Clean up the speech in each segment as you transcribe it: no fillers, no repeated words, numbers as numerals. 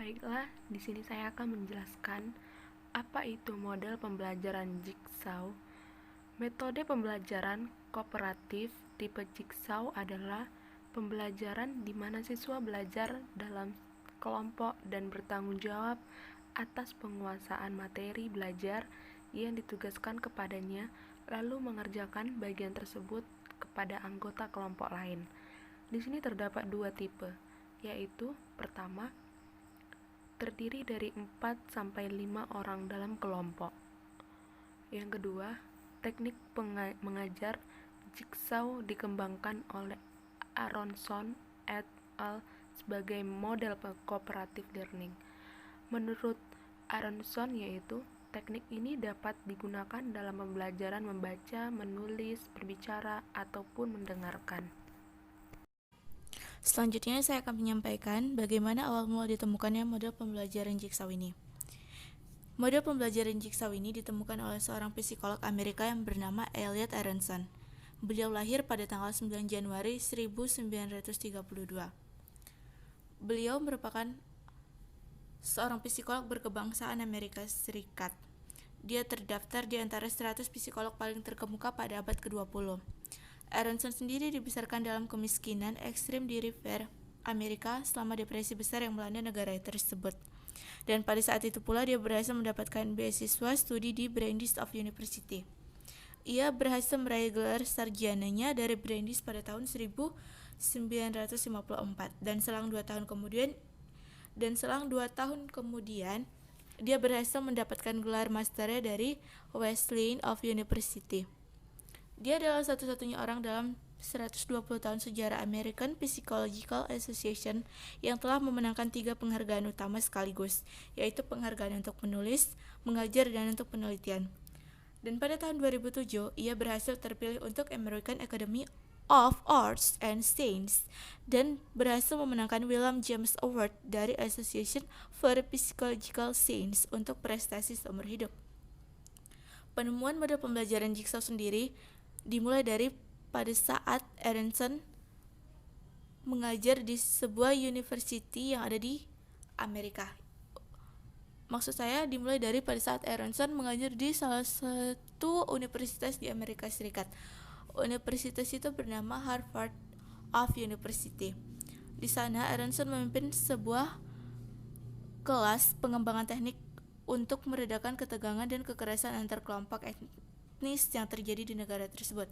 Baiklah, di sini saya akan menjelaskan apa itu model pembelajaran Jigsaw. Metode pembelajaran kooperatif tipe Jigsaw adalah pembelajaran di mana siswa belajar dalam kelompok dan bertanggung jawab atas penguasaan materi belajar yang ditugaskan kepadanya, lalu mengerjakan bagian tersebut kepada anggota kelompok lain. Di sini terdapat dua tipe, yaitu pertama, terdiri dari 4 sampai 5 orang dalam kelompok. Yang kedua, teknik mengajar Jigsaw dikembangkan oleh Aronson et al. Sebagai model cooperative learning. Menurut Aronson, yaitu teknik ini dapat digunakan dalam pembelajaran membaca, menulis, berbicara, ataupun mendengarkan. Selanjutnya saya akan menyampaikan bagaimana awal mula ditemukannya model pembelajaran Jigsaw ini. Model pembelajaran Jigsaw ini ditemukan oleh seorang psikolog Amerika yang bernama Elliot Aronson. Beliau lahir pada tanggal 9 Januari 1932. Beliau merupakan seorang psikolog berkebangsaan Amerika Serikat. Dia terdaftar di antara 100 psikolog paling terkemuka pada abad ke-20. Aronson sendiri dibesarkan dalam kemiskinan ekstrim di River, Amerika selama depresi besar yang melanda negara tersebut. Dan pada saat itu pula dia berhasil mendapatkan beasiswa studi di Brandeis University. Ia berhasil meraih gelar sarjananya dari Brandeis pada tahun 1954 dan selang 2 tahun kemudian dia berhasil mendapatkan gelar masternya dari Wesleyan University. Dia adalah satu-satunya orang dalam 120 tahun sejarah American Psychological Association yang telah memenangkan 3 penghargaan utama sekaligus, yaitu penghargaan untuk menulis, mengajar, dan untuk penelitian. Dan pada tahun 2007, ia berhasil terpilih untuk American Academy of Arts and Sciences dan berhasil memenangkan William James Award dari Association for Psychological Science untuk prestasi seumur hidup. Penemuan model pembelajaran Jigsaw sendiri dimulai dari pada saat Aronson mengajar di sebuah university yang ada di Amerika. Maksud saya dimulai dari pada saat Aronson mengajar di salah satu universitas di Amerika Serikat. Universitas itu bernama Harvard University. Di sana Aronson memimpin sebuah kelas pengembangan teknik untuk meredakan ketegangan dan kekerasan antar kelompok etnis yang terjadi di negara tersebut.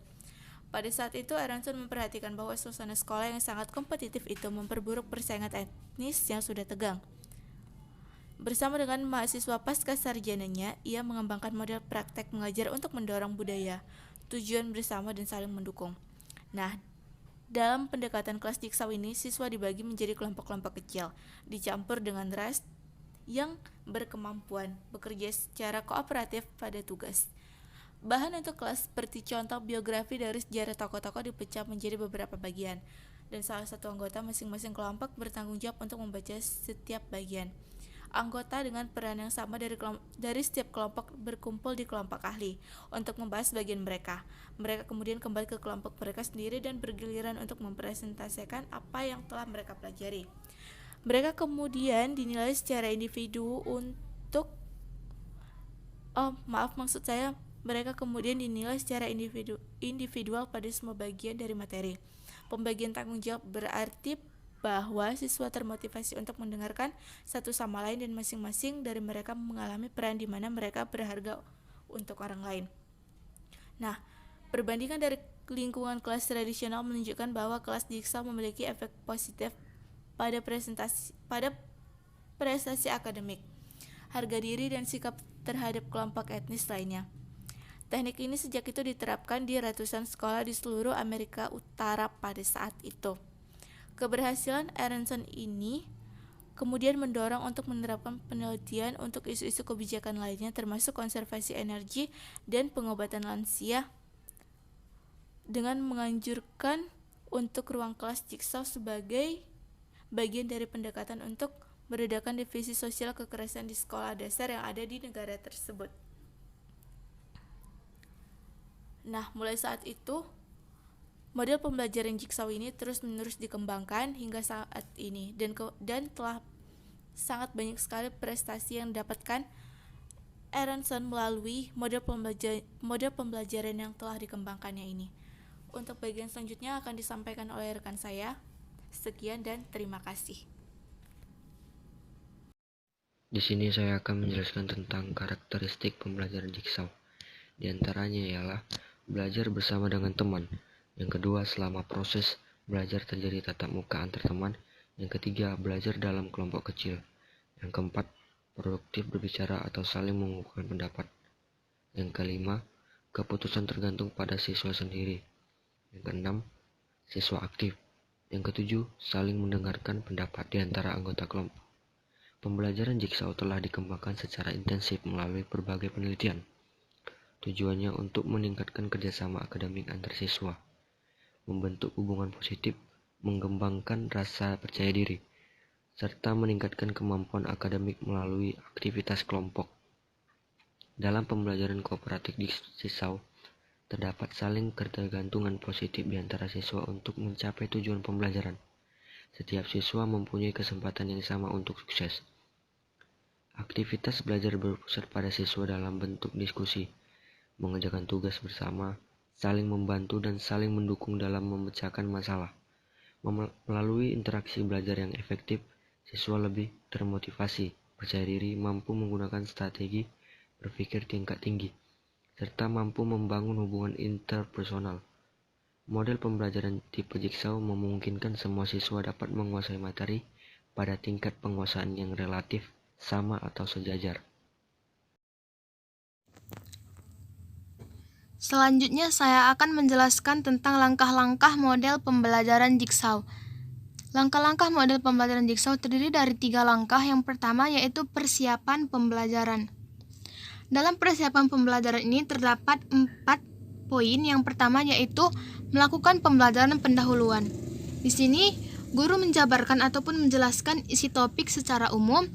Pada saat itu, Aronson memperhatikan bahwa suasana sekolah yang sangat kompetitif itu memperburuk persaingan etnis yang sudah tegang. Bersama dengan mahasiswa pasca sarjananya, ia mengembangkan model praktek mengajar untuk mendorong budaya, tujuan bersama dan saling mendukung. Nah, dalam pendekatan kelas Jigsaw ini, siswa dibagi menjadi kelompok-kelompok kecil, dicampur dengan ras yang berkemampuan bekerja secara kooperatif pada tugas. Bahan untuk kelas seperti contoh biografi dari sejarah tokoh-tokoh dipecah menjadi beberapa bagian, dan salah satu anggota masing-masing kelompok bertanggung jawab untuk membaca setiap bagian. Anggota dengan peran yang sama dari setiap kelompok berkumpul di kelompok ahli untuk membahas bagian mereka. Mereka kemudian kembali ke kelompok mereka sendiri dan bergiliran untuk mempresentasikan apa yang telah mereka pelajari. Mereka kemudian dinilai secara individu untuk mereka kemudian dinilai secara individual pada semua bagian dari materi. Pembagian tanggung jawab berarti bahwa siswa termotivasi untuk mendengarkan satu sama lain dan masing-masing dari mereka mengalami peran di mana mereka berharga untuk orang lain. Nah, perbandingan dari lingkungan kelas tradisional menunjukkan bahwa kelas Jigsaw memiliki efek positif pada prestasi akademik, harga diri, dan sikap terhadap kelompok etnis lainnya. Teknik ini sejak itu diterapkan di ratusan sekolah di seluruh Amerika Utara pada saat itu. Keberhasilan Aronson ini kemudian mendorong untuk menerapkan penelitian untuk isu-isu kebijakan lainnya termasuk konservasi energi dan pengobatan lansia dengan menganjurkan untuk ruang kelas Jigsaw sebagai bagian dari pendekatan untuk meredakan divisi sosial kekerasan di sekolah dasar yang ada di negara tersebut. Nah, mulai saat itu, model pembelajaran Jigsaw ini terus-menerus dikembangkan hingga saat ini dan telah sangat banyak sekali prestasi yang didapatkan Aronson melalui model pembelajaran yang telah dikembangkannya ini. Untuk bagian selanjutnya akan disampaikan oleh rekan saya. Sekian dan terima kasih. Di sini saya akan menjelaskan tentang karakteristik pembelajaran jigsaw. Di antaranya ialah belajar bersama dengan teman. Yang kedua, selama proses belajar terjadi tatap muka antar teman. Yang ketiga, belajar dalam kelompok kecil. Yang keempat, produktif berbicara atau saling mengukuhkan pendapat. Yang kelima, keputusan tergantung pada siswa sendiri. Yang keenam, siswa aktif. Yang ketujuh, saling mendengarkan pendapat di antara anggota kelompok. Pembelajaran jigsaw telah dikembangkan secara intensif melalui berbagai penelitian. Tujuannya untuk meningkatkan kerjasama akademik antar siswa, membentuk hubungan positif, mengembangkan rasa percaya diri, serta meningkatkan kemampuan akademik melalui aktivitas kelompok. Dalam pembelajaran kooperatif jigsaw, terdapat saling ketergantungan positif di antara siswa untuk mencapai tujuan pembelajaran. Setiap siswa mempunyai kesempatan yang sama untuk sukses. Aktivitas belajar berpusat pada siswa dalam bentuk diskusi, mengerjakan tugas bersama, saling membantu dan saling mendukung dalam memecahkan masalah. Melalui interaksi belajar yang efektif, siswa lebih termotivasi, percaya diri, mampu menggunakan strategi berpikir tingkat tinggi, serta mampu membangun hubungan interpersonal. Model pembelajaran tipe jigsaw memungkinkan semua siswa dapat menguasai materi pada tingkat penguasaan yang relatif sama atau sejajar. Selanjutnya saya akan menjelaskan tentang langkah-langkah model pembelajaran jigsaw. Langkah-langkah model pembelajaran jigsaw terdiri dari 3 langkah. Yang pertama yaitu persiapan pembelajaran. Dalam persiapan pembelajaran ini terdapat 4 poin. Yang pertama yaitu melakukan pembelajaran pendahuluan. Di sini guru menjabarkan ataupun menjelaskan isi topik secara umum,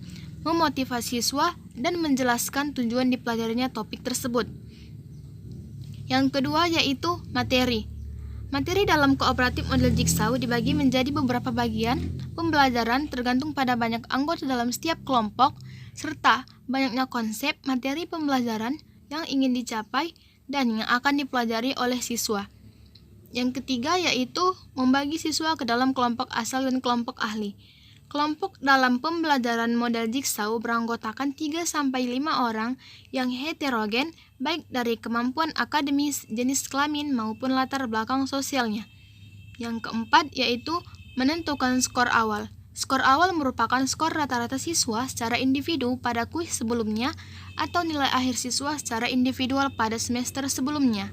memotivasi siswa, dan menjelaskan tujuan dipelajarinya topik tersebut. Yang kedua yaitu materi. Materi dalam kooperatif model jigsaw dibagi menjadi beberapa bagian pembelajaran tergantung pada banyak anggota dalam setiap kelompok, serta banyaknya konsep materi pembelajaran yang ingin dicapai dan yang akan dipelajari oleh siswa. Yang ketiga yaitu membagi siswa ke dalam kelompok asal dan kelompok ahli. Kelompok dalam pembelajaran model jigsaw beranggotakan 3-5 orang yang heterogen, baik dari kemampuan akademis, jenis kelamin, maupun latar belakang sosialnya. Yang keempat yaitu menentukan skor awal. Skor awal merupakan skor rata-rata siswa secara individu pada kuis sebelumnya atau nilai akhir siswa secara individual pada semester sebelumnya.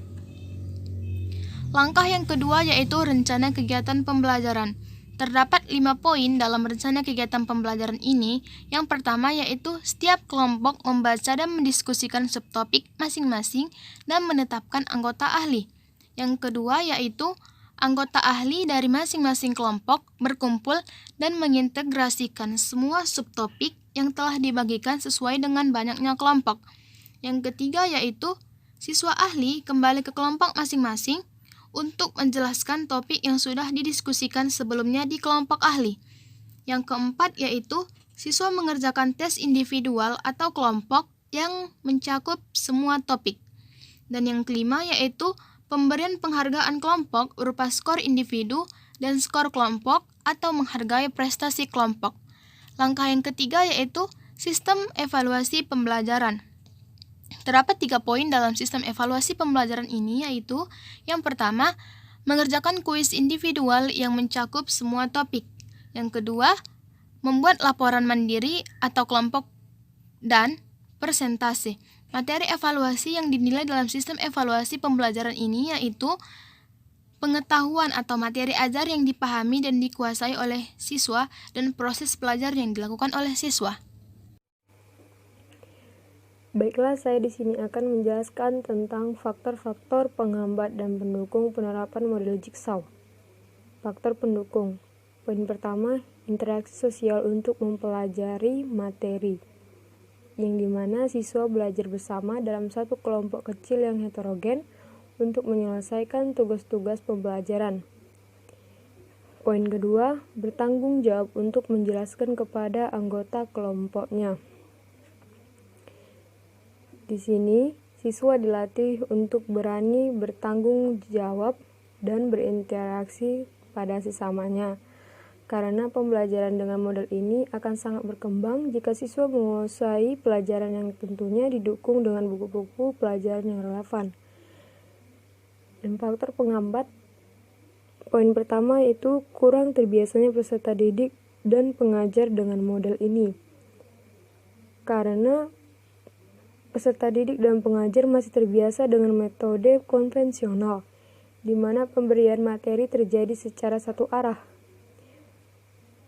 Langkah yang kedua yaitu rencana kegiatan pembelajaran. Terdapat 5 poin dalam rencana kegiatan pembelajaran ini. Yang pertama yaitu setiap kelompok membaca dan mendiskusikan subtopik masing-masing dan menetapkan anggota ahli. Yang kedua yaitu anggota ahli dari masing-masing kelompok berkumpul dan mengintegrasikan semua subtopik yang telah dibagikan sesuai dengan banyaknya kelompok. Yang ketiga yaitu siswa ahli kembali ke kelompok masing-masing untuk menjelaskan topik yang sudah didiskusikan sebelumnya di kelompok ahli. Yang keempat yaitu siswa mengerjakan tes individual atau kelompok yang mencakup semua topik. Dan yang kelima yaitu pemberian penghargaan kelompok berupa skor individu dan skor kelompok atau menghargai prestasi kelompok. Langkah yang ketiga yaitu sistem evaluasi pembelajaran. Terdapat 3 poin dalam sistem evaluasi pembelajaran ini yaitu yang pertama, mengerjakan kuis individual yang mencakup semua topik. Yang kedua, membuat laporan mandiri atau kelompok dan persentase. Materi evaluasi yang dinilai dalam sistem evaluasi pembelajaran ini yaitu pengetahuan atau materi ajar yang dipahami dan dikuasai oleh siswa dan proses belajar yang dilakukan oleh siswa. Baiklah, saya di sini akan menjelaskan tentang faktor-faktor penghambat dan pendukung penerapan model jigsaw. Faktor pendukung. Poin pertama, interaksi sosial untuk mempelajari materi, yang dimana siswa belajar bersama dalam satu kelompok kecil yang heterogen untuk menyelesaikan tugas-tugas pembelajaran. Poin kedua, bertanggung jawab untuk menjelaskan kepada anggota kelompoknya. Di sini, siswa dilatih untuk berani bertanggung jawab dan berinteraksi pada sesamanya. Karena pembelajaran dengan model ini akan sangat berkembang jika siswa menguasai pelajaran yang tentunya didukung dengan buku-buku pelajaran yang relevan. Dan faktor penghambat, poin pertama yaitu kurang terbiasanya peserta didik dan pengajar dengan model ini. Karena peserta didik dan pengajar masih terbiasa dengan metode konvensional, di mana pemberian materi terjadi secara satu arah.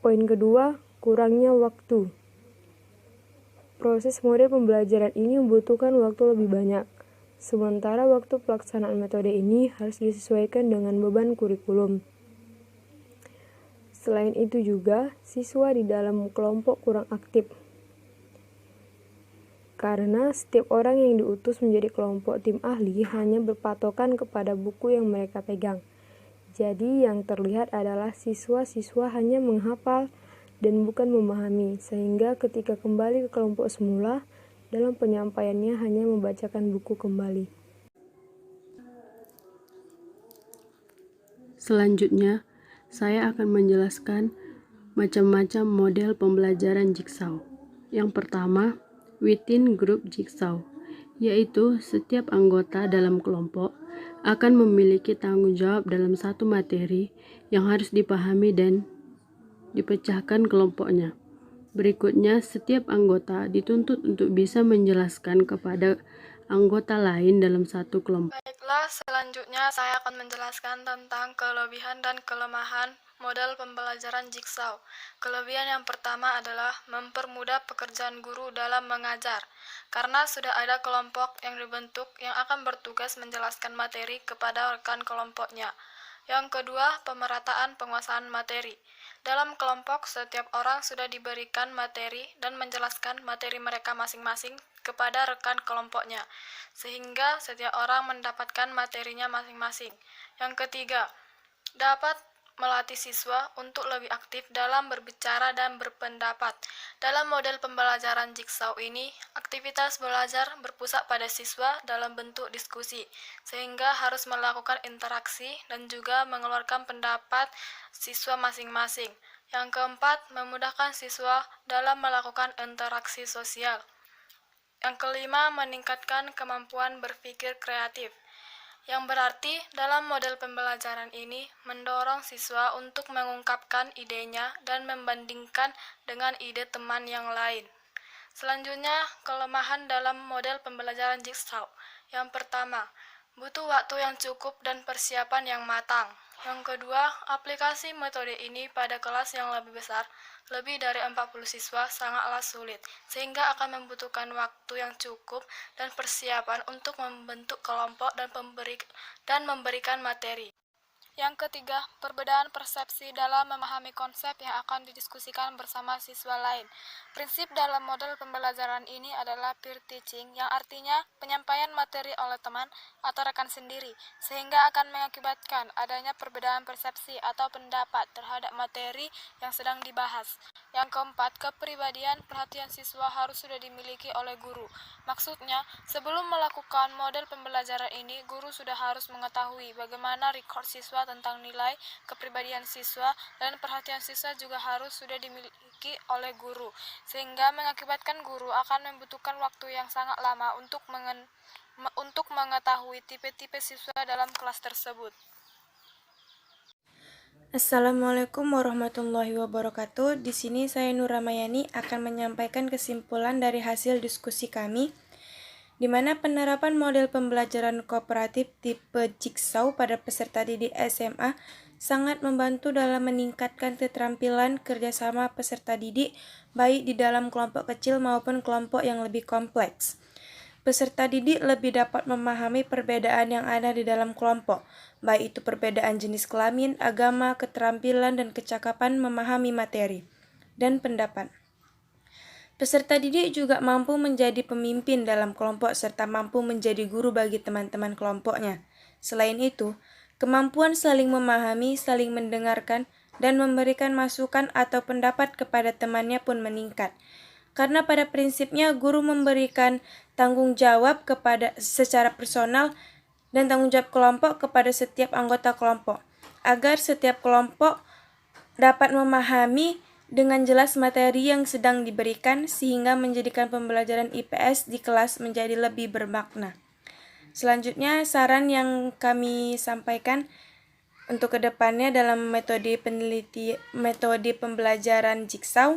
Poin kedua, kurangnya waktu. Proses model pembelajaran ini membutuhkan waktu lebih banyak, sementara waktu pelaksanaan metode ini harus disesuaikan dengan beban kurikulum. Selain itu juga, siswa di dalam kelompok kurang aktif. Karena setiap orang yang diutus menjadi kelompok tim ahli hanya berpatokan kepada buku yang mereka pegang. Jadi yang terlihat adalah siswa-siswa hanya menghafal dan bukan memahami, sehingga ketika kembali ke kelompok semula, dalam penyampaiannya hanya membacakan buku kembali. Selanjutnya, saya akan menjelaskan macam-macam model pembelajaran Jigsaw. Yang pertama, within group Jigsaw, yaitu setiap anggota dalam kelompok akan memiliki tanggung jawab dalam satu materi yang harus dipahami dan dipecahkan kelompoknya. Berikutnya, setiap anggota dituntut untuk bisa menjelaskan kepada anggota lain dalam satu kelompok. Baiklah, selanjutnya saya akan menjelaskan tentang kelebihan dan kelemahan model pembelajaran Jigsaw. Kelebihan yang pertama adalah mempermudah pekerjaan guru dalam mengajar, karena sudah ada kelompok yang dibentuk yang akan bertugas menjelaskan materi kepada rekan kelompoknya. Yang kedua, pemerataan penguasaan materi. Dalam kelompok, setiap orang sudah diberikan materi dan menjelaskan materi mereka masing-masing kepada rekan kelompoknya, sehingga setiap orang mendapatkan materinya masing-masing. Yang ketiga, dapat melatih siswa untuk lebih aktif dalam berbicara dan berpendapat. Dalam model pembelajaran Jigsaw ini, aktivitas belajar berpusat pada siswa dalam bentuk diskusi, sehingga harus melakukan interaksi dan juga mengeluarkan pendapat siswa masing-masing. Yang keempat, memudahkan siswa dalam melakukan interaksi sosial. Yang kelima, meningkatkan kemampuan berpikir kreatif, yang berarti dalam model pembelajaran ini mendorong siswa untuk mengungkapkan idenya dan membandingkan dengan ide teman yang lain. Selanjutnya, kelemahan dalam model pembelajaran Jigsaw. Yang pertama, butuh waktu yang cukup dan persiapan yang matang. Yang kedua, aplikasi metode ini pada kelas yang lebih besar, lebih dari 40 siswa, sangatlah sulit, sehingga akan membutuhkan waktu yang cukup dan persiapan untuk membentuk kelompok dan memberikan materi. Yang ketiga, perbedaan persepsi dalam memahami konsep yang akan didiskusikan bersama siswa lain. Prinsip dalam model pembelajaran ini adalah peer teaching, yang artinya penyampaian materi oleh teman atau rekan sendiri, sehingga akan mengakibatkan adanya perbedaan persepsi atau pendapat terhadap materi yang sedang dibahas. Yang keempat, kepribadian perhatian siswa harus sudah dimiliki oleh guru. Maksudnya, sebelum melakukan model pembelajaran ini, guru sudah harus mengetahui bagaimana record siswa tentang nilai, kepribadian siswa, dan perhatian siswa juga harus sudah dimiliki oleh guru, sehingga mengakibatkan guru akan membutuhkan waktu yang sangat lama untuk mengetahui tipe-tipe siswa dalam kelas tersebut. Assalamualaikum warahmatullahi wabarakatuh. Di sini saya Nur Ramayani akan menyampaikan kesimpulan dari hasil diskusi kami, di mana penerapan model pembelajaran kooperatif tipe Jigsaw pada peserta didik SMA sangat membantu dalam meningkatkan keterampilan kerjasama peserta didik, baik di dalam kelompok kecil maupun kelompok yang lebih kompleks. Peserta didik lebih dapat memahami perbedaan yang ada di dalam kelompok, baik itu perbedaan jenis kelamin, agama, keterampilan, dan kecakapan memahami materi dan pendapat. Peserta didik juga mampu menjadi pemimpin dalam kelompok serta mampu menjadi guru bagi teman-teman kelompoknya. Selain itu, kemampuan saling memahami, saling mendengarkan, dan memberikan masukan atau pendapat kepada temannya pun meningkat. Karena pada prinsipnya guru memberikan tanggung jawab secara personal dan tanggung jawab kelompok kepada setiap anggota kelompok, agar setiap kelompok dapat memahami dengan jelas materi yang sedang diberikan sehingga menjadikan pembelajaran IPS di kelas menjadi lebih bermakna. Selanjutnya, saran yang kami sampaikan untuk kedepannya dalam metode pembelajaran Jigsaw,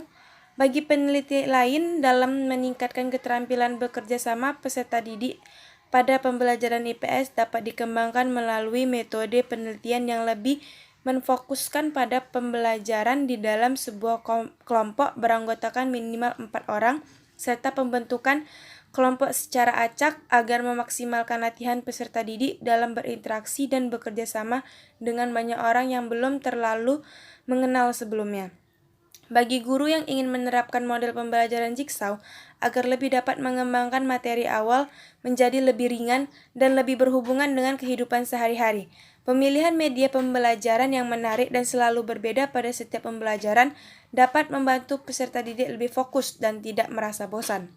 bagi peneliti lain dalam meningkatkan keterampilan bekerja sama peserta didik pada pembelajaran IPS dapat dikembangkan melalui metode penelitian yang lebih menfokuskan pada pembelajaran di dalam sebuah kelompok beranggotakan minimal 4 orang, serta pembentukan kelompok secara acak agar memaksimalkan latihan peserta didik dalam berinteraksi dan bekerja sama dengan banyak orang yang belum terlalu mengenal sebelumnya. Bagi guru yang ingin menerapkan model pembelajaran Jigsaw agar lebih dapat mengembangkan materi awal menjadi lebih ringan dan lebih berhubungan dengan kehidupan sehari-hari, pemilihan media pembelajaran yang menarik dan selalu berbeda pada setiap pembelajaran dapat membantu peserta didik lebih fokus dan tidak merasa bosan.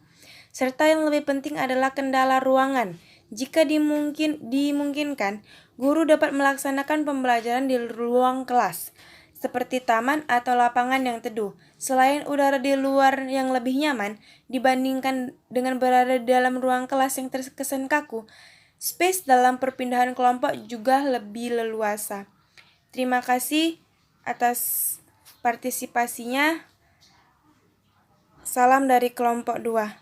Serta yang lebih penting adalah kendala ruangan. Jika dimungkinkan, guru dapat melaksanakan pembelajaran di ruang kelas, seperti taman atau lapangan yang teduh. Selain udara di luar yang lebih nyaman dibandingkan dengan berada di dalam ruang kelas yang terkesan kaku, space dalam perpindahan kelompok juga lebih leluasa. Terima kasih atas partisipasinya. Salam dari kelompok 2.